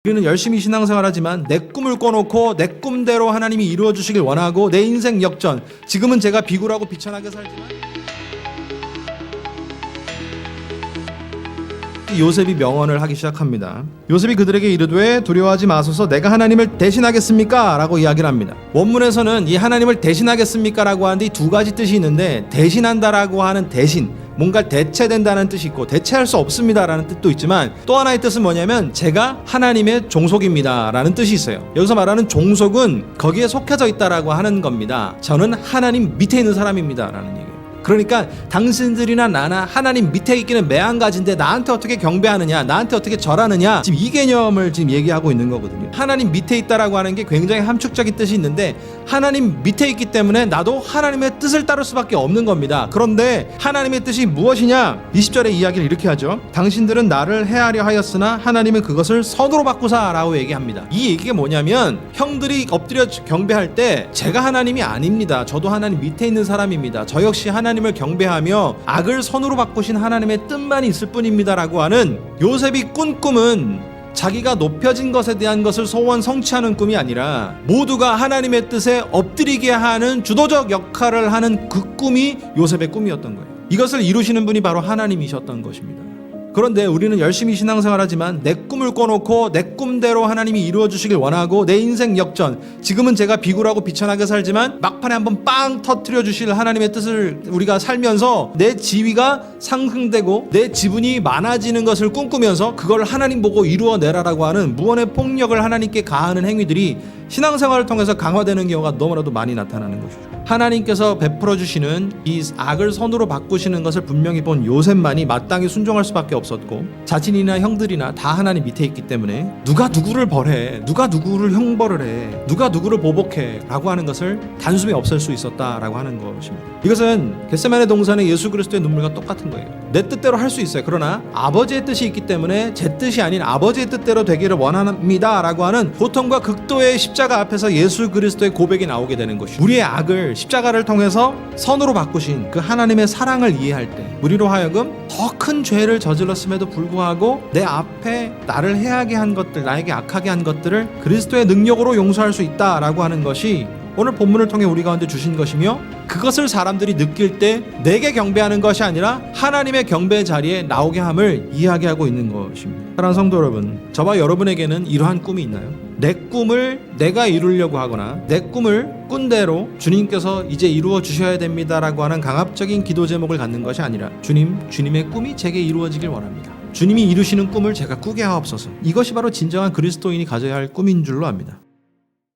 우리는 열심히 신앙생활하지만 내 꿈을 꿔놓고 내 꿈대로 하나님이 이루어 주시길 원하고 내 인생 역전, 지금은 제가 비굴하고 비천하게 살지만 요셉이 명언을 하기 시작합니다. 요셉이 그들에게 이르되 두려워하지 마소서, 내가 하나님을 대신하겠습니까? 라고 이야기를 합니다. 원문에서는 이 하나님을 대신하겠습니까? 라고 하는데 이 두 가지 뜻이 있는데, 대신한다라고 하는 대신, 뭔가 대체된다는 뜻이 있고 대체할 수 없습니다 라는 뜻도 있지만, 또 하나의 뜻은 뭐냐면 제가 하나님의 종속입니다 라는 뜻이 있어요. 여기서 말하는 종속은 거기에 속해져 있다라고 하는 겁니다. 저는 하나님 밑에 있는 사람입니다 라는 얘기예요. 그러니까 당신들이나 나나 하나님 밑에 있기는 매한가지인데 나한테 어떻게 경배하느냐, 나한테 어떻게 절하느냐, 지금 이 개념을 지금 얘기하고 있는 거거든요. 하나님 밑에 있다라고 하는 게 굉장히 함축적인 뜻이 있는데, 하나님 밑에 있기 때문에 나도 하나님의 뜻을 따를 수밖에 없는 겁니다. 그런데 하나님의 뜻이 무엇이냐? 20절의 이야기를 이렇게 하죠. 당신들은 나를 해하려 하였으나 하나님은 그것을 선으로 바꾸사 라고 얘기합니다. 이 얘기가 뭐냐면, 형들이 엎드려 경배할 때 제가 하나님이 아닙니다. 저도 하나님 밑에 있는 사람입니다. 저 역시 하나님을 경배하며 악을 선으로 바꾸신 하나님의 뜻만 있을 뿐입니다 라고 하는, 요셉이 꾼 꿈은 자기가 높여진 것에 대한 것을 소원 성취하는 꿈이 아니라 모두가 하나님의 뜻에 엎드리게 하는 주도적 역할을 하는 그 꿈이 요셉의 꿈이었던 거예요. 이것을 이루시는 분이 바로 하나님이셨던 것입니다. 그런데 우리는 열심히 신앙생활하지만 내 꿈을 꿔놓고 내 꿈대로 하나님이 이루어 주시길 원하고 내 인생 역전, 지금은 제가 비굴하고 비천하게 살지만 막판에 한번 빵 터뜨려 주실 하나님의 뜻을 우리가 살면서 내 지위가 상승되고 내 지분이 많아지는 것을 꿈꾸면서 그걸 하나님 보고 이루어내라라고 하는 무언의 폭력을 하나님께 가하는 행위들이 신앙생활을 통해서 강화되는 경우가 너무나도 많이 나타나는 것이죠. 하나님께서 베풀어 주시는 이 악을 선으로 바꾸시는 것을 분명히 본 요셉만이 마땅히 순종할 수밖에 없었고, 자신이나 형들이나 다 하나님 밑에 있기 때문에 누가 누구를 벌해, 누가 누구를 형벌을 해, 누가 누구를 보복해 라고 하는 것을 단숨에 없앨 수 있었다라고 하는 것입니다. 이것은 겟세마네 동산의 예수 그리스도의 눈물과 똑같은 거예요. 내 뜻대로 할 수 있어요. 그러나 아버지의 뜻이 있기 때문에 제 뜻이 아닌 아버지의 뜻대로 되기를 원합니다 라고 하는 고통과 극도의 십자가 앞에서 예수 그리스도의 고백이 나오게 되는 것이죠. 우리의 악을 십자가를 통해서 선으로 바꾸신 그 하나님의 사랑을 이해할 때 우리로 하여금 더 큰 죄를 저질렀음에도 불구하고 내 앞에 나를 해하게 한 것들, 나에게 악하게 한 것들을 그리스도의 능력으로 용서할 수 있다라고 하는 것이 오늘 본문을 통해 우리 가운데 주신 것이며, 그것을 사람들이 느낄 때 내게 경배하는 것이 아니라 하나님의 경배의 자리에 나오게 함을 이해하게 하고 있는 것입니다. 사랑하는 성도 여러분, 저와 여러분에게는 이러한 꿈이 있나요? 내 꿈을 내가 이루려고 하거나 내 꿈을 꾼 대로 주님께서 이제 이루어 주셔야 됩니다라고 하는 강압적인 기도 제목을 갖는 것이 아니라, 주님의 꿈이 제게 이루어지길 원합니다. 주님이 이루시는 꿈을 제가 꾸게 하옵소서. 이것이 바로 진정한 그리스도인이 가져야 할 꿈인 줄로 압니다.